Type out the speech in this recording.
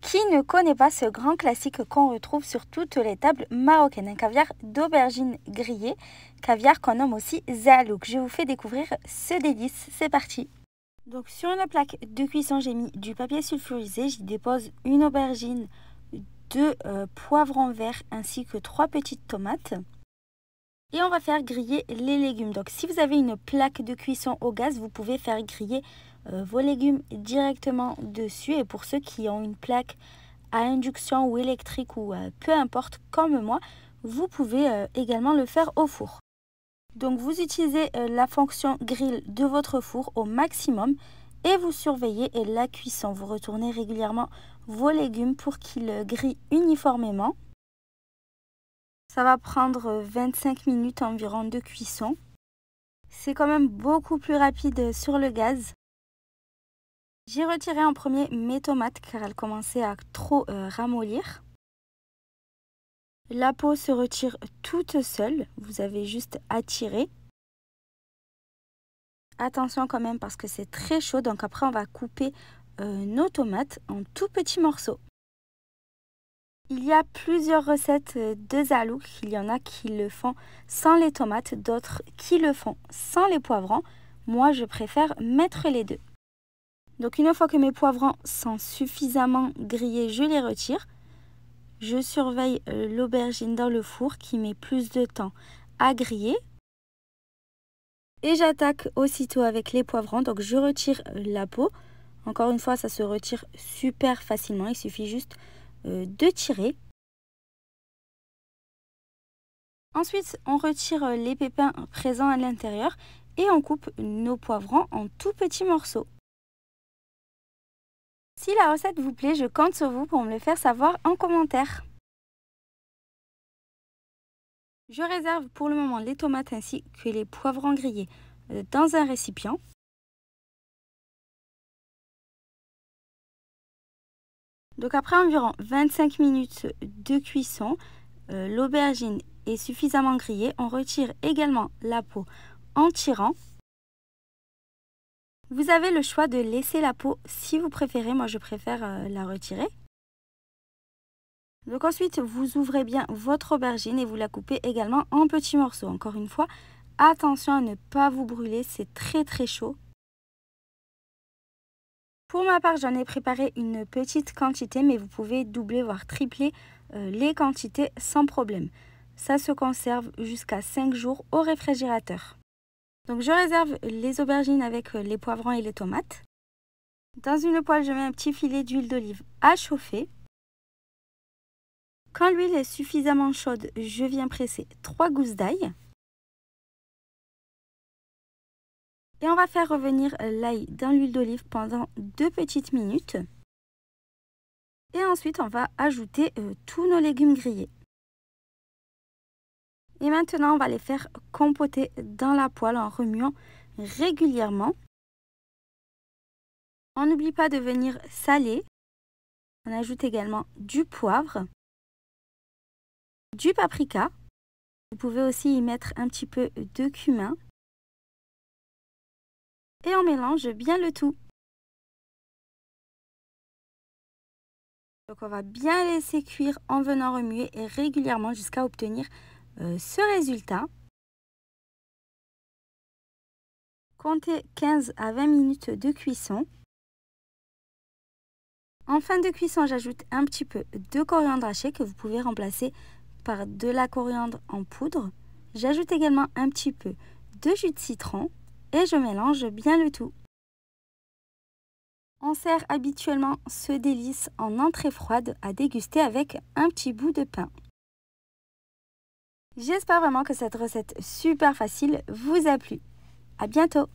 Qui ne connaît pas ce grand classique qu'on retrouve sur toutes les tables marocaines, un caviar d'aubergine grillée, caviar qu'on nomme aussi zalouk. Je vous fais découvrir ce délice, c'est parti. Donc sur une plaque de cuisson, j'ai mis du papier sulfurisé, j'y dépose une aubergine, deux poivrons verts ainsi que 3 petites tomates. Et on va faire griller les légumes. Donc si vous avez une plaque de cuisson au gaz, vous pouvez faire griller vos légumes directement dessus. Et pour ceux qui ont une plaque à induction ou électrique ou peu importe comme moi, vous pouvez également le faire au four. Donc vous utilisez la fonction grill de votre four au maximum et vous surveillez la cuisson. Vous retournez régulièrement vos légumes pour qu'ils grillent uniformément. Ça va prendre 25 minutes environ de cuisson. C'est quand même beaucoup plus rapide sur le gaz. J'ai retiré en premier mes tomates car elles commençaient à trop ramollir. La peau se retire toute seule. Vous avez juste à tirer. Attention quand même parce que c'est très chaud. Donc après on va couper nos tomates en tout petits morceaux. Il y a plusieurs recettes de zalouk. Il y en a qui le font sans les tomates, d'autres qui le font sans les poivrons. Moi, je préfère mettre les deux. Donc une fois que mes poivrons sont suffisamment grillés, je les retire. Je surveille l'aubergine dans le four qui met plus de temps à griller. Et j'attaque aussitôt avec les poivrons. Donc je retire la peau. Encore une fois, ça se retire super facilement. Il suffit juste de tirer. Ensuite, on retire les pépins présents à l'intérieur et on coupe nos poivrons en tout petits morceaux. Si la recette vous plaît, je compte sur vous pour me le faire savoir en commentaire. Je réserve pour le moment les tomates ainsi que les poivrons grillés dans un récipient. Donc après environ 25 minutes de cuisson, l'aubergine est suffisamment grillée. On retire également la peau en tirant. Vous avez le choix de laisser la peau si vous préférez. Moi, je préfère la retirer. Donc ensuite, vous ouvrez bien votre aubergine et vous la coupez également en petits morceaux. Encore une fois, attention à ne pas vous brûler, c'est très très chaud. Pour ma part, j'en ai préparé une petite quantité, mais vous pouvez doubler voire tripler les quantités sans problème. Ça se conserve jusqu'à 5 jours au réfrigérateur. Donc je réserve les aubergines avec les poivrons et les tomates. Dans une poêle, je mets un petit filet d'huile d'olive à chauffer. Quand l'huile est suffisamment chaude, je viens presser 3 gousses d'ail. Et on va faire revenir l'ail dans l'huile d'olive pendant 2 petites minutes. Et ensuite, on va ajouter tous nos légumes grillés. Et maintenant, on va les faire compoter dans la poêle en remuant régulièrement. On n'oublie pas de venir saler. On ajoute également du poivre, du paprika. Vous pouvez aussi y mettre un petit peu de cumin. Et on mélange bien le tout. Donc on va bien laisser cuire en venant remuer et régulièrement jusqu'à obtenir ce résultat. Comptez 15 à 20 minutes de cuisson. En fin de cuisson, j'ajoute un petit peu de coriandre haché que vous pouvez remplacer par de la coriandre en poudre. J'ajoute également un petit peu de jus de citron et je mélange bien le tout. On sert habituellement ce délice en entrée froide à déguster avec un petit bout de pain. J'espère vraiment que cette recette super facile vous a plu. À bientôt!